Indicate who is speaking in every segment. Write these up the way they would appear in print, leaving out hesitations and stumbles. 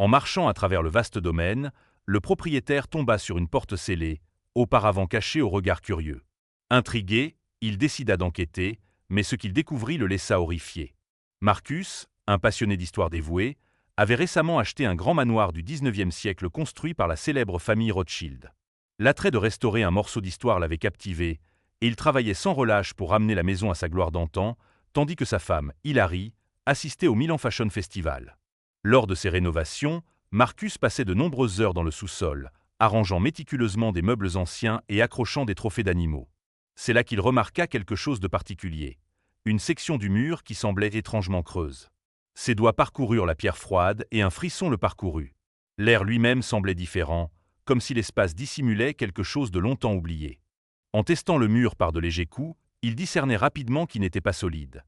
Speaker 1: En marchant à travers le vaste domaine, le propriétaire tomba sur une porte scellée, auparavant cachée aux regards curieux. Intrigué, il décida d'enquêter, mais ce qu'il découvrit le laissa horrifié. Marcus, un passionné d'histoire dévoué, avait récemment acheté un grand manoir du XIXe siècle construit par la célèbre famille Rothschild. L'attrait de restaurer un morceau d'histoire l'avait captivé, et il travaillait sans relâche pour ramener la maison à sa gloire d'antan, tandis que sa femme, Hilary, assistait au Milan Fashion Festival. Lors de ces rénovations, Marcus passait de nombreuses heures dans le sous-sol, arrangeant méticuleusement des meubles anciens et accrochant des trophées d'animaux. C'est là qu'il remarqua quelque chose de particulier. Une section du mur qui semblait étrangement creuse. Ses doigts parcoururent la pierre froide et un frisson le parcourut. L'air lui-même semblait différent, comme si l'espace dissimulait quelque chose de longtemps oublié. En testant le mur par de légers coups, il discernait rapidement qu'il n'était pas solide.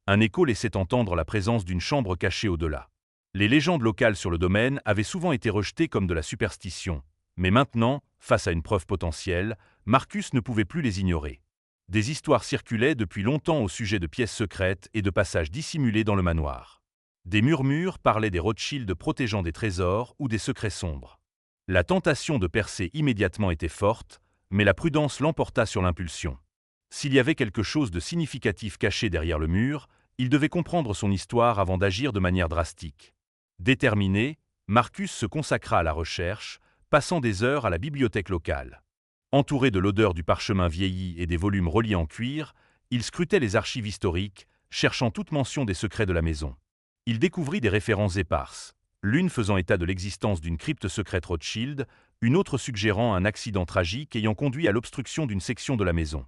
Speaker 1: Un écho laissait entendre la présence d'une chambre cachée au-delà. Les légendes locales sur le domaine avaient souvent été rejetées comme de la superstition, mais maintenant, face à une preuve potentielle, Marcus ne pouvait plus les ignorer. Des histoires circulaient depuis longtemps au sujet de pièces secrètes et de passages dissimulés dans le manoir. Des murmures parlaient des Rothschild protégeant des trésors ou des secrets sombres. La tentation de percer immédiatement était forte, mais la prudence l'emporta sur l'impulsion. S'il y avait quelque chose de significatif caché derrière le mur, il devait comprendre son histoire avant d'agir de manière drastique. Déterminé, Marcus se consacra à la recherche, passant des heures à la bibliothèque locale. Entouré de l'odeur du parchemin vieilli et des volumes reliés en cuir, il scrutait les archives historiques, cherchant toute mention des secrets de la maison. Il découvrit des références éparses, l'une faisant état de l'existence d'une crypte secrète Rothschild, une autre suggérant un accident tragique ayant conduit à l'obstruction d'une section de la maison.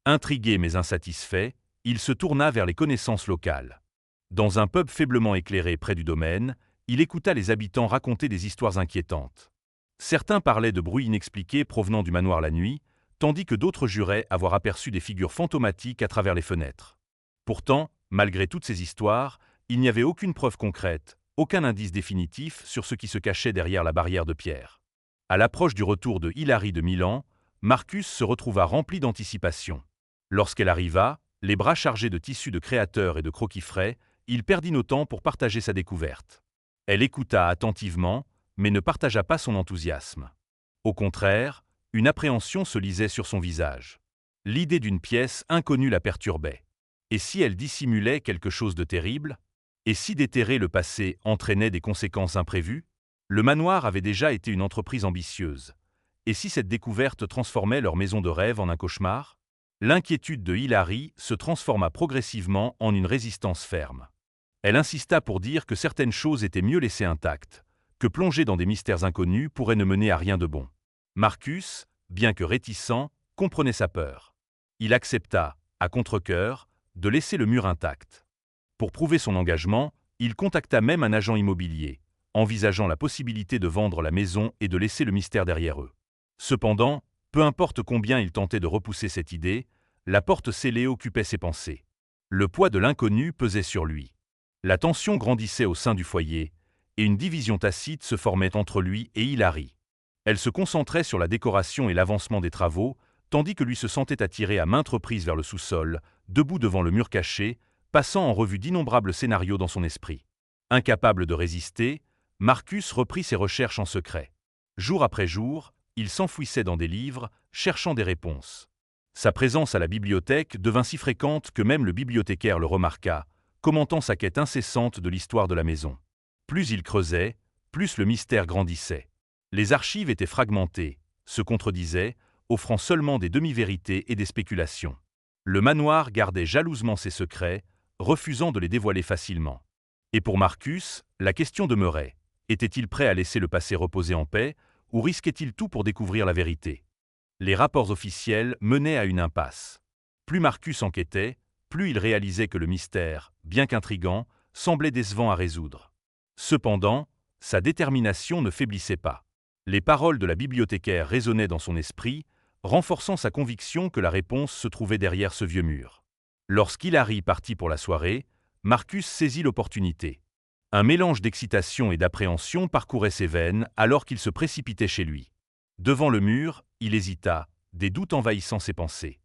Speaker 1: Intrigué mais insatisfait, il se tourna vers les connaissances locales. Dans un pub faiblement éclairé près du domaine, il écouta les habitants raconter des histoires inquiétantes. Certains parlaient de bruits inexpliqués provenant du manoir la nuit, tandis que d'autres juraient avoir aperçu des figures fantomatiques à travers les fenêtres. Pourtant, malgré toutes ces histoires, il n'y avait aucune preuve concrète, aucun indice définitif sur ce qui se cachait derrière la barrière de pierre. À l'approche du retour de Hilary de Milan, Marcus se retrouva rempli d'anticipation. Lorsqu'elle arriva, les bras chargés de tissus de créateur et de croquis frais, il perdit no temps pour partager sa découverte. Elle écouta attentivement, mais ne partagea pas son enthousiasme. Au contraire, une appréhension se lisait sur son visage. L'idée d'une pièce inconnue la perturbait. Et si elle dissimulait quelque chose de terrible? Et si déterrer le passé entraînait des conséquences imprévues? Le manoir avait déjà été une entreprise ambitieuse. Et si cette découverte transformait leur maison de rêve en un cauchemar? L'inquiétude de Hilary se transforma progressivement en une résistance ferme. Elle insista pour dire que certaines choses étaient mieux laissées intactes, que plonger dans des mystères inconnus pourrait ne mener à rien de bon. Marcus, bien que réticent, comprenait sa peur. Il accepta, à contre-cœur, de laisser le mur intact. Pour prouver son engagement, il contacta même un agent immobilier, envisageant la possibilité de vendre la maison et de laisser le mystère derrière eux. Cependant, peu importe combien il tentait de repousser cette idée, la porte scellée occupait ses pensées. Le poids de l'inconnu pesait sur lui. La tension grandissait au sein du foyer, et une division tacite se formait entre lui et Hilary. Elle se concentrait sur la décoration et l'avancement des travaux, tandis que lui se sentait attiré à maintes reprises vers le sous-sol, debout devant le mur caché, passant en revue d'innombrables scénarios dans son esprit. Incapable de résister, Marcus reprit ses recherches en secret. Jour après jour, il s'enfouissait dans des livres, cherchant des réponses. Sa présence à la bibliothèque devint si fréquente que même le bibliothécaire le remarqua, commentant sa quête incessante de l'histoire de la maison. Plus il creusait, plus le mystère grandissait. Les archives étaient fragmentées, se contredisaient, offrant seulement des demi-vérités et des spéculations. Le manoir gardait jalousement ses secrets, refusant de les dévoiler facilement. Et pour Marcus, la question demeurait, était-il prêt à laisser le passé reposer en paix, ou risquait-il tout pour découvrir la vérité? Les rapports officiels menaient à une impasse. Plus Marcus enquêtait, plus il réalisait que le mystère, bien qu'intrigant, semblait décevant à résoudre. Cependant, sa détermination ne faiblissait pas. Les paroles de la bibliothécaire résonnaient dans son esprit, renforçant sa conviction que la réponse se trouvait derrière ce vieux mur. Lorsqu'Hilary partit pour la soirée, Marcus saisit l'opportunité. Un mélange d'excitation et d'appréhension parcourait ses veines alors qu'il se précipitait chez lui. Devant le mur, il hésita, des doutes envahissant ses pensées.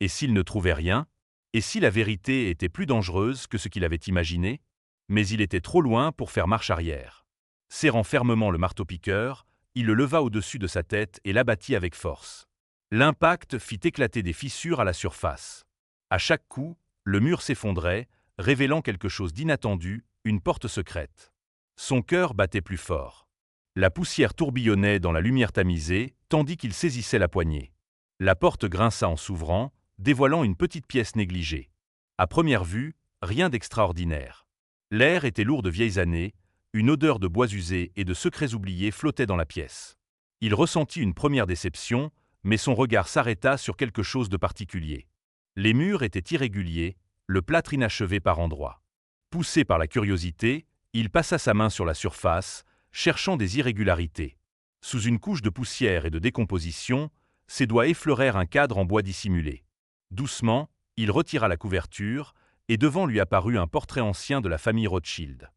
Speaker 1: Et s'il ne trouvait rien? Et si la vérité était plus dangereuse que ce qu'il avait imaginé? Mais il était trop loin pour faire marche arrière. Serrant fermement le marteau-piqueur, il le leva au-dessus de sa tête et l'abattit avec force. L'impact fit éclater des fissures à la surface. À chaque coup, le mur s'effondrait, révélant quelque chose d'inattendu, une porte secrète. Son cœur battait plus fort. La poussière tourbillonnait dans la lumière tamisée, tandis qu'il saisissait la poignée. La porte grinça en s'ouvrant, dévoilant une petite pièce négligée. À première vue, rien d'extraordinaire. L'air était lourd de vieilles années, une odeur de bois usés et de secrets oubliés flottait dans la pièce. Il ressentit une première déception, mais son regard s'arrêta sur quelque chose de particulier. Les murs étaient irréguliers, le plâtre inachevé par endroits. Poussé par la curiosité, il passa sa main sur la surface, cherchant des irrégularités. Sous une couche de poussière et de décomposition, ses doigts effleurèrent un cadre en bois dissimulé. Doucement, il retira la couverture, et devant lui apparut un portrait ancien de la famille Rothschild.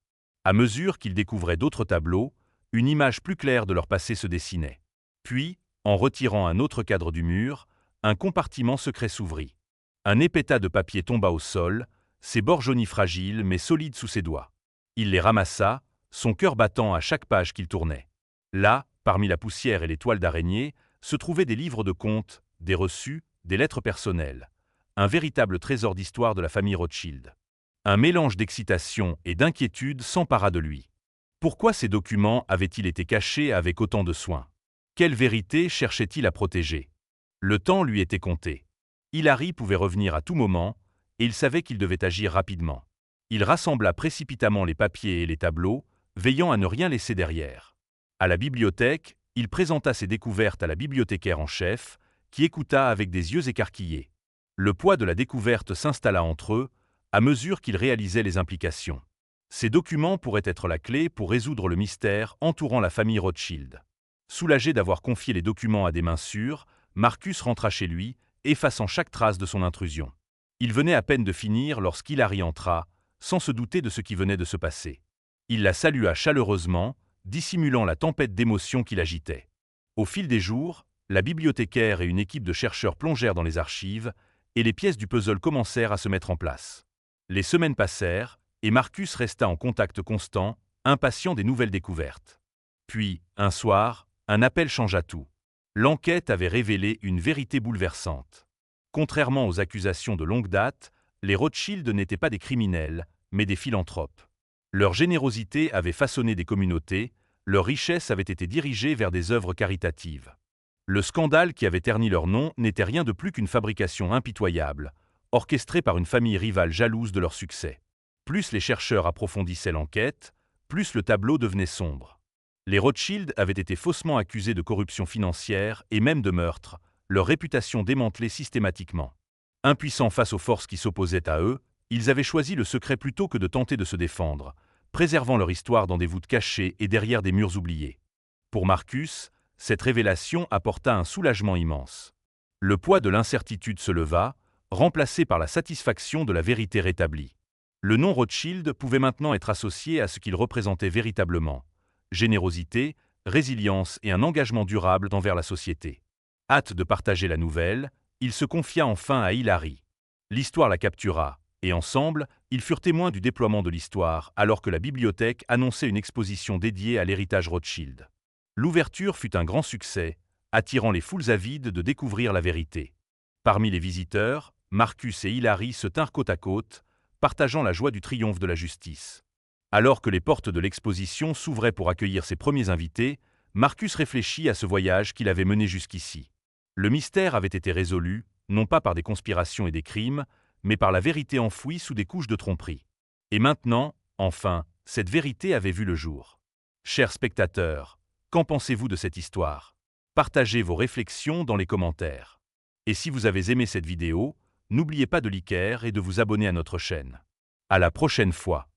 Speaker 1: À mesure qu'il découvrait d'autres tableaux, une image plus claire de leur passé se dessinait. Puis, en retirant un autre cadre du mur, un compartiment secret s'ouvrit. Un épais tas de papier tomba au sol, ses bords jaunis fragiles mais solides sous ses doigts. Il les ramassa, son cœur battant à chaque page qu'il tournait. Là, parmi la poussière et les toiles d'araignée, se trouvaient des livres de comptes, des reçus, des lettres personnelles. Un véritable trésor d'histoire de la famille Rothschild. Un mélange d'excitation et d'inquiétude s'empara de lui. Pourquoi ces documents avaient-ils été cachés avec autant de soin? Quelle vérité cherchait-il à protéger? Le temps lui était compté. Hilary pouvait revenir à tout moment, et il savait qu'il devait agir rapidement. Il rassembla précipitamment les papiers et les tableaux, veillant à ne rien laisser derrière. À la bibliothèque, il présenta ses découvertes à la bibliothécaire en chef, qui écouta avec des yeux écarquillés. Le poids de la découverte s'installa entre eux, à mesure qu'il réalisait les implications. Ces documents pourraient être la clé pour résoudre le mystère entourant la famille Rothschild. Soulagé d'avoir confié les documents à des mains sûres, Marcus rentra chez lui, effaçant chaque trace de son intrusion. Il venait à peine de finir lorsqu'Hilary entra, sans se douter de ce qui venait de se passer. Il la salua chaleureusement, dissimulant la tempête d'émotions qui l'agitait. Au fil des jours, la bibliothécaire et une équipe de chercheurs plongèrent dans les archives, et les pièces du puzzle commencèrent à se mettre en place. Les semaines passèrent, et Marcus resta en contact constant, impatient des nouvelles découvertes. Puis, un soir, un appel changea tout. L'enquête avait révélé une vérité bouleversante. Contrairement aux accusations de longue date, les Rothschild n'étaient pas des criminels, mais des philanthropes. Leur générosité avait façonné des communautés, leur richesse avait été dirigée vers des œuvres caritatives. Le scandale qui avait terni leur nom n'était rien de plus qu'une fabrication impitoyable, orchestrée par une famille rivale jalouse de leur succès. Plus les chercheurs approfondissaient l'enquête, plus le tableau devenait sombre. Les Rothschild avaient été faussement accusés de corruption financière et même de meurtre, leur réputation démantelée systématiquement. Impuissants face aux forces qui s'opposaient à eux, ils avaient choisi le secret plutôt que de tenter de se défendre, préservant leur histoire dans des voûtes cachées et derrière des murs oubliés. Pour Marcus, cette révélation apporta un soulagement immense. Le poids de l'incertitude se leva, remplacé par la satisfaction de la vérité rétablie. Le nom Rothschild pouvait maintenant être associé à ce qu'il représentait véritablement: générosité, résilience et un engagement durable envers la société. Hâte de partager la nouvelle, il se confia enfin à Hilary. L'histoire la captura, et ensemble, ils furent témoins du déploiement de l'histoire alors que la bibliothèque annonçait une exposition dédiée à l'héritage Rothschild. L'ouverture fut un grand succès, attirant les foules avides de découvrir la vérité. Parmi les visiteurs, Marcus et Hilary se tinrent côte à côte, partageant la joie du triomphe de la justice. Alors que les portes de l'exposition s'ouvraient pour accueillir ses premiers invités, Marcus réfléchit à ce voyage qu'il avait mené jusqu'ici. Le mystère avait été résolu, non pas par des conspirations et des crimes, mais par la vérité enfouie sous des couches de tromperie. Et maintenant, enfin, cette vérité avait vu le jour. Chers spectateurs, qu'en pensez-vous de cette histoire? Partagez vos réflexions dans les commentaires. Et si vous avez aimé cette vidéo, n'oubliez pas de liker et de vous abonner à notre chaîne. À la prochaine fois.